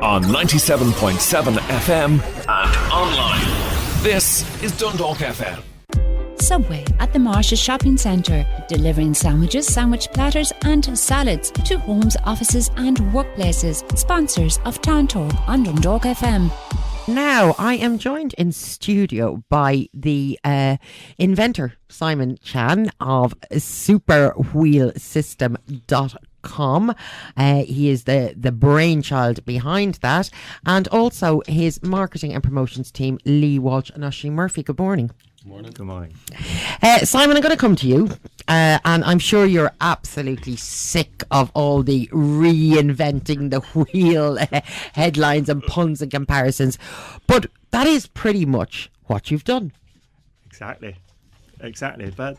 on 97.7 FM and online. This is Dundalk FM. Subway at the Marshes Shopping Centre, delivering sandwiches, sandwich platters and salads to homes, offices and workplaces. Sponsors of Town Talk on Dundalk FM. Now, I am joined in studio by the inventor, Simon Chan of superwheelsystem.com. He is the brainchild behind that, and also his marketing and promotions team, Lee Walsh and Oisin Murphy. Good morning. Good morning. Simon, I'm going to come to you, and I'm sure you're absolutely sick of all the reinventing the wheel headlines and puns and comparisons, but that is pretty much what you've done. Exactly. But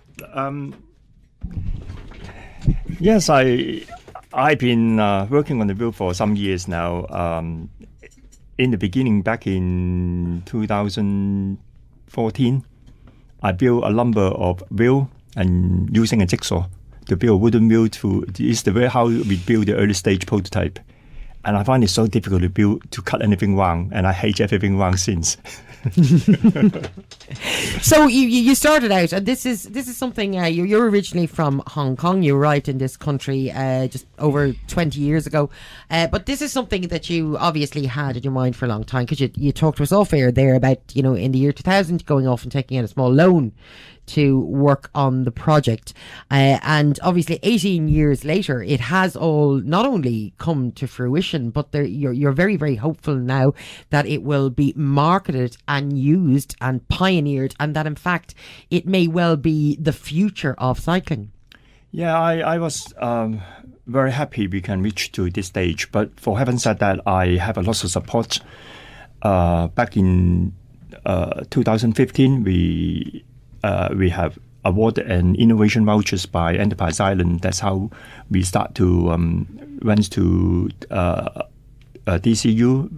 yes, I've been working on the wheel for some years now. In the beginning, back in 2014. I built a number of wheel and using a jigsaw to build a wooden wheel. Is the way how we build the early stage prototype, and I find it so difficult to cut anything round, and I hate everything round since. So you started out, and this is something you're originally from Hong Kong. You arrived in this country just over 20 years ago, but this is something that you obviously had in your mind for a long time, because you talked to us off air there about, you know, in the year 2000 going off and taking out a small loan to work on the project, and obviously 18 years later it has all not only come to fruition, but you're very, very hopeful now that it will be marketed and used and pioneered, and that in fact it may well be the future of cycling. Yeah, I was very happy we can reach to this stage, but for having said that, I have a lot of support. Back in 2015 we have awarded an innovation vouchers by Enterprise Island. That's how we start to went to DCU,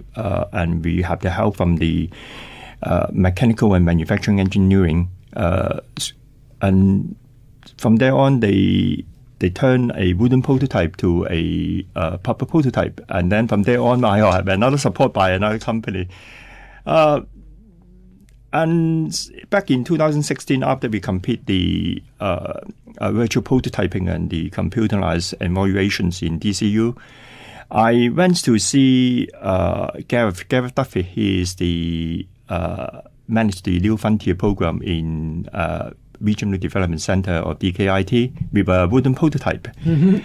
and we have the help from the mechanical and manufacturing engineering. And from there on, they turn a wooden prototype to a proper prototype. And then from there on, I have another support by another company. And back in 2016, after we complete the virtual prototyping and the computerized evaluations in DCU, I went to see Gareth Duffy. He is the managed the New Frontier program in Regional Development Center of DKIT with a wooden prototype. Mm-hmm.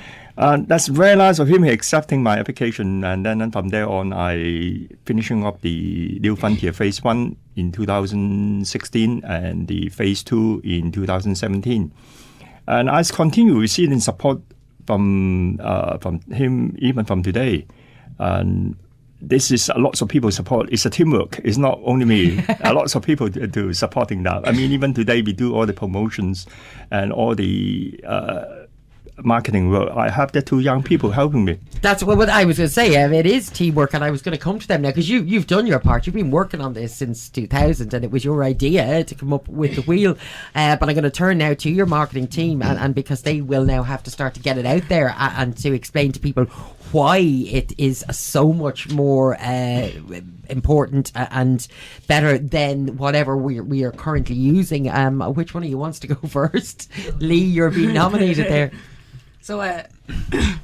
That's very nice of him accepting my application, and then from there on, I finishing up the New Frontier Phase 1 in 2016 and the Phase 2 in 2017. And I continue receiving support from him even from today. And this is a lot of people support. It's a teamwork. It's not only me. A lot of people do supporting that. I mean, even today we do all the promotions and all the marketing work. I have the two young people helping me. That's what I was going to say. It is teamwork, and I was going to come to them now, because you've done your part. You've been working on this since 2000, and it was your idea to come up with the wheel. But I'm going to turn now to your marketing team, and because they will now have to start to get it out there and to explain to people why it is so much more important and better than whatever we are currently using. Which one of you wants to go first? Lee, you're being nominated there. So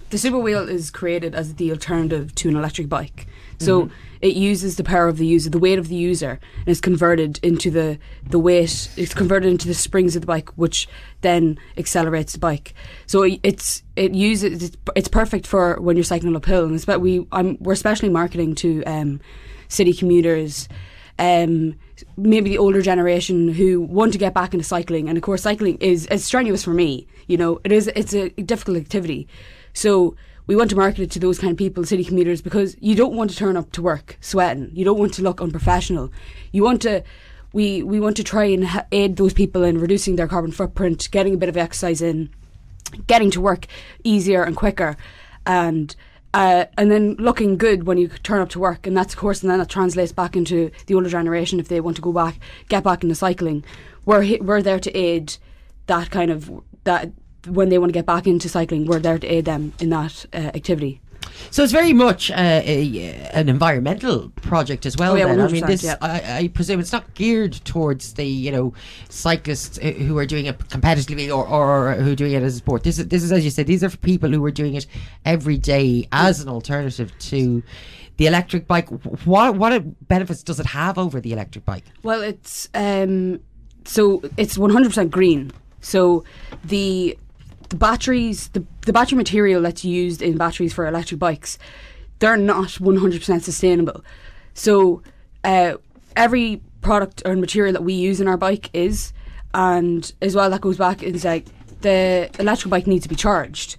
the Super Wheel is created as the alternative to an electric bike. So it uses the power of the user, the weight of the user, and is converted into the weight. It's converted into the springs of the bike, which then accelerates the bike. So it's perfect for when you're cycling uphill. And we're especially marketing to city commuters, maybe the older generation who want to get back into cycling. And of course, cycling is strenuous for me. You know, it's a difficult activity. So we want to market it to those kind of people, city commuters, because you don't want to turn up to work sweating. You don't want to look unprofessional. We want to try and aid those people in reducing their carbon footprint, getting a bit of exercise in, getting to work easier and quicker, and then looking good when you turn up to work. And that's, of course, and then that translates back into the older generation if they want to get back into cycling. We're there to aid that when they want to get back into cycling. We're there to aid them in that activity. So it's very much an environmental project as well. Oh, yeah, then. I 100%, mean, this yeah. I presume it's not geared towards the cyclists who are doing it competitively or who are doing it as a sport. This is as you said, these are for people who are doing it every day as an alternative to the electric bike. What benefits does it have over the electric bike? Well, it's 100% green. So the batteries, the battery material that's used in batteries for electric bikes, they're not 100% sustainable. So every product or material that we use in our bike is, and as well that goes back, it's like the electric bike needs to be charged.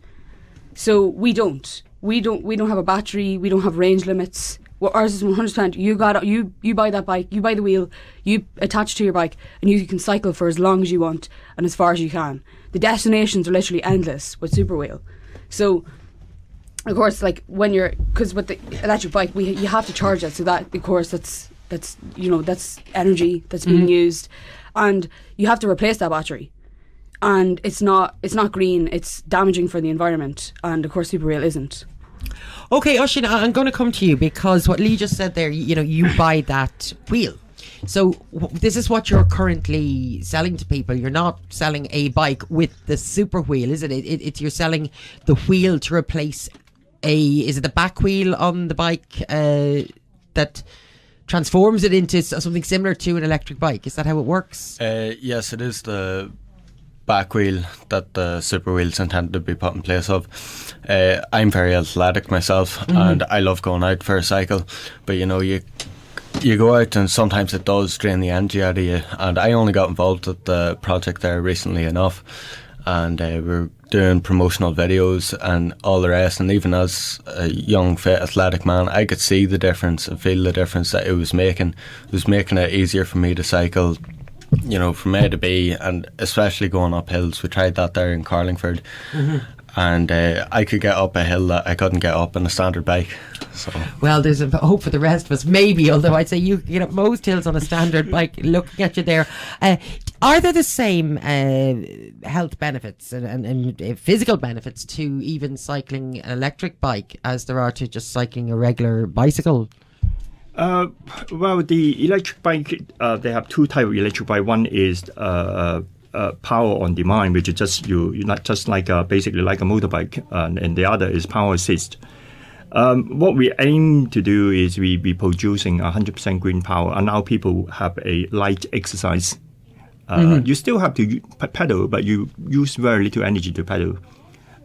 So we don't have a battery, we don't have range limits. Well, ours is 100%. You buy that bike, you buy the wheel, you attach to your bike, and you can cycle for as long as you want and as far as you can. The destinations are literally endless with Super Wheel. So, of course, like because with the electric bike, you have to charge it. So that, of course, that's energy that's being used, and you have to replace that battery. And it's not green. It's damaging for the environment, and of course, Super Wheel isn't. Okay, Oisín, I'm going to come to you because what Lee just said there, you buy that wheel. So this is what you're currently selling to people. You're not selling a bike with the super wheel, is it? It's you're selling the wheel to replace is it the back wheel on the bike that transforms it into something similar to an electric bike? Is that how it works? Yes, it is the back wheel that the super wheel's intended to be put in place of. I'm very athletic myself, and I love going out for a cycle, but you go out and sometimes it does drain the energy out of you, and I only got involved with the project there recently enough, and we're doing promotional videos and all the rest, and even as a young fit athletic man, I could see the difference and feel the difference that it was making. It was making it easier for me to cycle from A to B, and especially going up hills. We tried that there in Carlingford, and I could get up a hill that I couldn't get up in a standard bike. So, well, there's a hope for the rest of us, maybe, although I'd say you can get up most hills on a standard bike. Looking at you there, are there the same health benefits and physical benefits to even cycling an electric bike as there are to just cycling a regular bicycle? Well, the electric bike, they have two types of electric bike. One is power on demand, which is just basically like a motorbike, and the other is power assist. What we aim to do is we be producing 100% green power, and now people have a light exercise. You still have to pedal, but you use very little energy to pedal.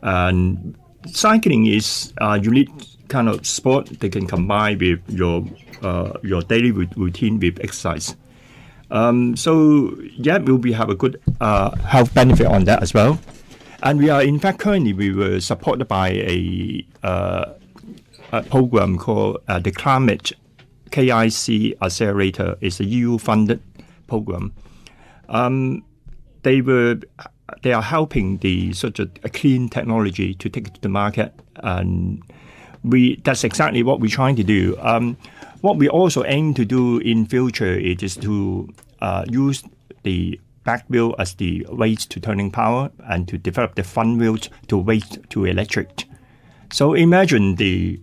And cycling is unique kind of sport that can combine with your daily routine with exercise. We'll have a good health benefit on that as well. And we are, in fact, currently we were supported by a program called the Climate KIC Accelerator. It's a EU-funded program. They are helping the such a clean technology to take it to the market, and that's exactly what we're trying to do. What we also aim to do in future is to use the back wheel as the weight to turning power, and to develop the front wheel to weight to electric. So imagine the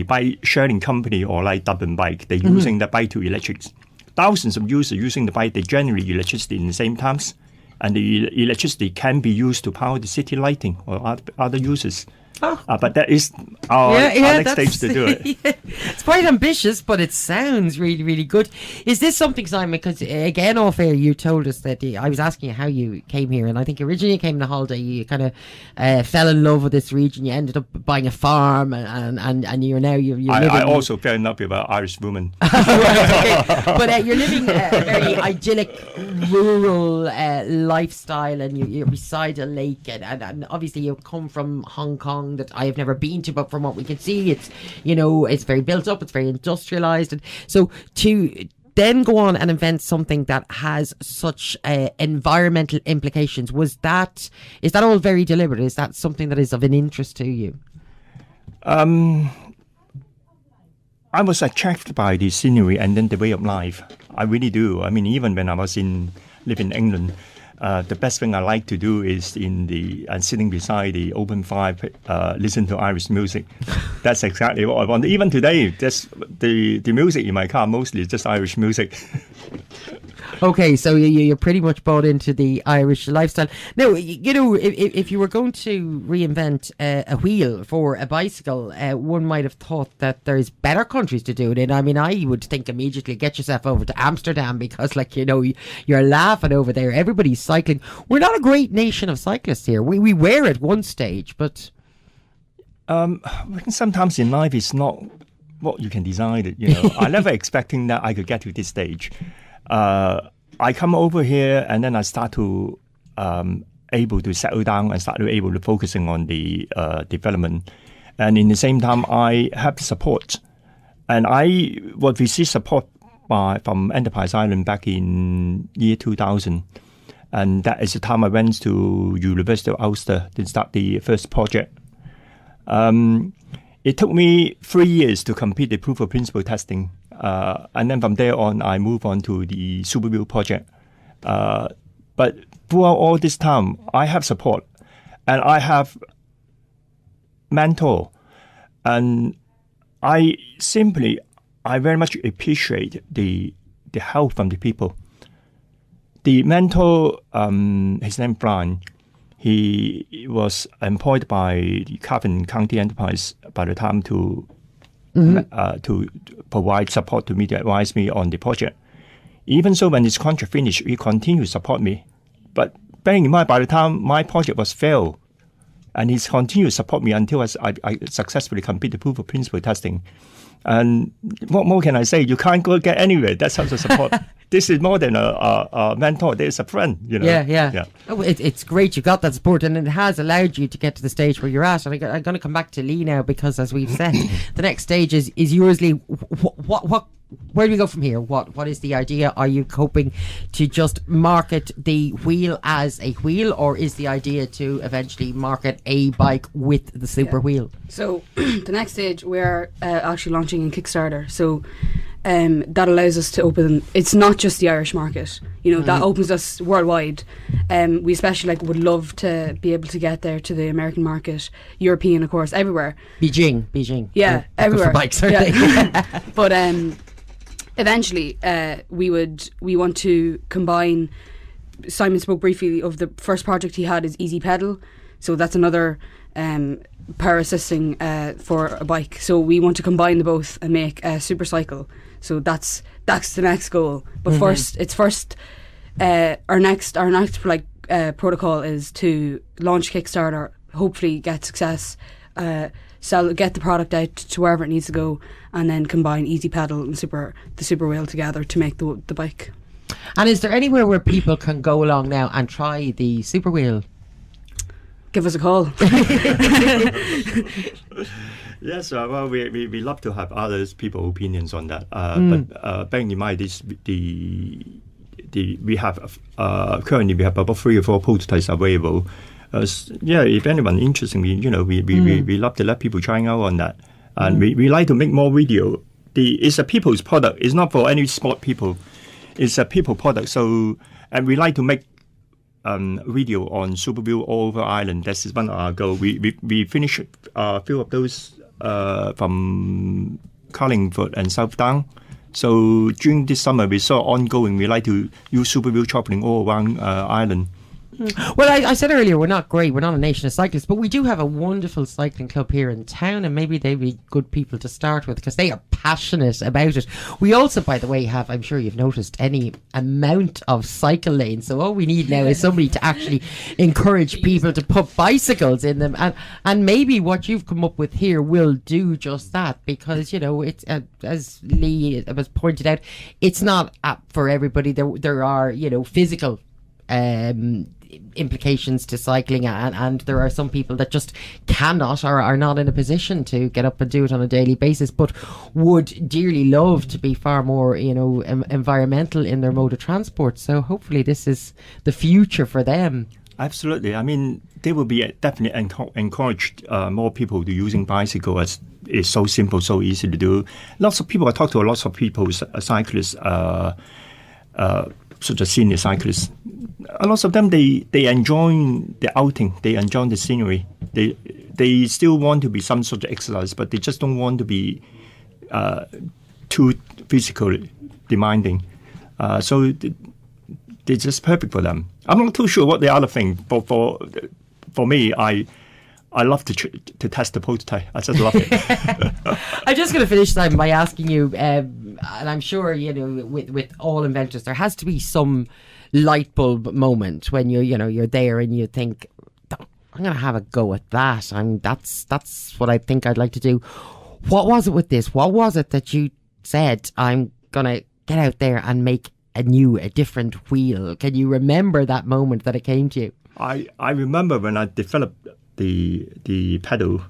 bike sharing company or like Dublin Bike, they're using the bike to electric. Thousands of users using the bike, they generate electricity in the same times, and the electricity can be used to power the city lighting or other uses. But that is our next stage to do it. It's quite ambitious, but it sounds really, really good. Is this something, Simon, because again off air you told us that I was asking you how you came here, and I think originally you came on a holiday, you kind of fell in love with this region, you ended up buying a farm, and you're now you're living... I also fell in love with an Irish woman. Right, okay. But you're living a very idyllic rural lifestyle, and you're beside a lake, and obviously you come from Hong Kong that I have never been to, but from what we can see, it's it's very built up, it's very industrialized, and so to then go on and invent something that has such environmental implications, is that all very deliberate? Is that something that is of an interest to you? I was attracted by the scenery and then the way of life. I really do. I mean, even when I was living in England, the best thing I like to do is sitting beside the open fire, listen to Irish music. That's exactly what I want. Even today, the music in my car mostly is just Irish music. Okay, so you're pretty much bought into the Irish lifestyle. Now, if you were going to reinvent a wheel for a bicycle, one might have thought that there's better countries to do it in. I mean, I would think immediately get yourself over to Amsterdam because, you're laughing over there. Everybody's cycling. We're not a great nation of cyclists here. We were at one stage, but... sometimes in life it's not what you can decide. I never expecting that I could get to this stage. I come over here and then I start to able to settle down and start to able to focusing on the development, and in the same time I have support, and I what received support from Enterprise Island back in year 2000, and that is the time I went to University of Ulster to start the first project. It took me 3 years to complete the proof of principle testing. And then from there on, I move on to the Super Wheel project. But throughout all this time, I have support and I have mentor. And I very much appreciate the help from the people. The mentor, his name Brian, he was employed by the Cavan County Enterprise by the time to provide support to me, to advise me on the project. Even so, when his contract finished, he continued to support me. But bearing in mind, by the time my project was failed, and he's continued to support me until I successfully complete the proof of principle testing. And what more can I say? You can't go get anywhere. That's how to support. This is more than a mentor. There's a friend, Yeah. Oh, it's great you got that support, and it has allowed you to get to the stage where you're at. And I'm going to come back to Lee now because, as we've said, the next stage is yours, Lee. Where do we go from here? What is the idea? Are you hoping to just market the wheel as a wheel, or is the idea to eventually market a bike with the super wheel? So the next stage, we're actually launching in Kickstarter. So that allows us to open. It's not just the Irish market. That opens us worldwide. We especially would love to be able to get there to the American market, European, of course, everywhere. Beijing. Yeah, everywhere. For bikes, aren't they? But eventually, we want to combine. Simon spoke briefly of the first project he had is Easy Pedal, so that's another power assisting for a bike. So we want to combine the both and make a super cycle. So that's the next goal. But first, our next protocol is to launch Kickstarter, hopefully get success, get the product out to wherever it needs to go, and then combine Easy Pedal and the super wheel together to make the bike. And is there anywhere where people can go along now and try the super wheel? Give us a call. Yes, well, we love to have others people opinions on that. But bearing in mind, we have currently we have about 3 or 4 prototypes available. If anyone interested, we love to let people try out on that, and we like to make more video. It's a people's product. It's not for any sport people. It's a people product. So, and we like to make video on Super Wheel all over Ireland. That's one of our goal. We finished a few of those from Carlingford and South Down. So during this summer, we saw ongoing. We like to use Super Wheel traveling all around Ireland. Well, I said earlier, we're not great. We're not a nation of cyclists, but we do have a wonderful cycling club here in town, and maybe they'd be good people to start with because they are passionate about it. We also, by the way, have, I'm sure you've noticed, any amount of cycle lanes. So all we need now is somebody to actually encourage people to put bicycles in them, and maybe what you've come up with here will do just that, because it's as Lee was pointed out, it's not for everybody. There are physical implications to cycling, and there are some people that just cannot or are not in a position to get up and do it on a daily basis, but would dearly love to be far more environmental in their mode of transport. So hopefully this is the future for them. Absolutely. I mean, they will be definitely encouraged more people to using bicycle, as it's so simple, so easy to do. Lots of people, I talk to lots of people, cyclists, such as senior cyclists, a lot of them they enjoy the outing, they enjoy the scenery. They still want to be some sort of exercise, but they just don't want to be too physically demanding. So they're just perfect for them. I'm not too sure what the other thing, but for me, I love to test the prototype. I just love it. I'm just going to finish time by asking you, and I'm sure with all inventors, there has to be some light bulb moment when you're there and you think, I'm going to have a go at that. That's what I think I'd like to do. What was it with this? What was it that you said, I'm going to get out there and make a different wheel? Can you remember that moment that it came to you? I remember when I developed the pedal,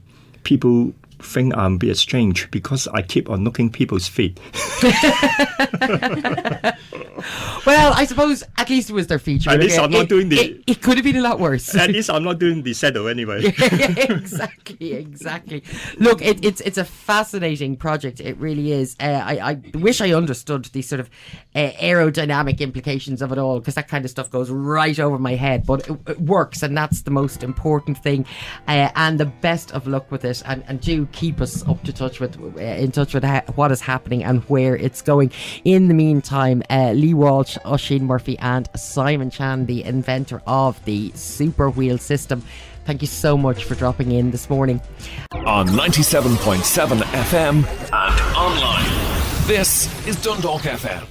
people think I'm a bit strange because I keep on looking people's feet. Well, I suppose at least it was their feature. At least I'm not doing the... It could have been a lot worse. At least I'm not doing the saddle anyway. Exactly. Look, it's a fascinating project. It really is. I wish I understood the sort of aerodynamic implications of it all, because that kind of stuff goes right over my head. But it works, and that's the most important thing. And the best of luck with it. And do keep us in touch with what is happening and where it's going. In the meantime, Lee Walsh, Oisin Murphy and Simon Chan, the inventor of the Super Wheel system, thank you so much for dropping in this morning. On 97.7 FM and online. This is Dundalk FM.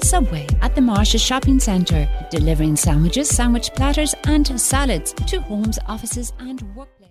Subway at the Marshes Shopping Centre, delivering sandwiches, sandwich platters and salads to homes, offices and workplaces.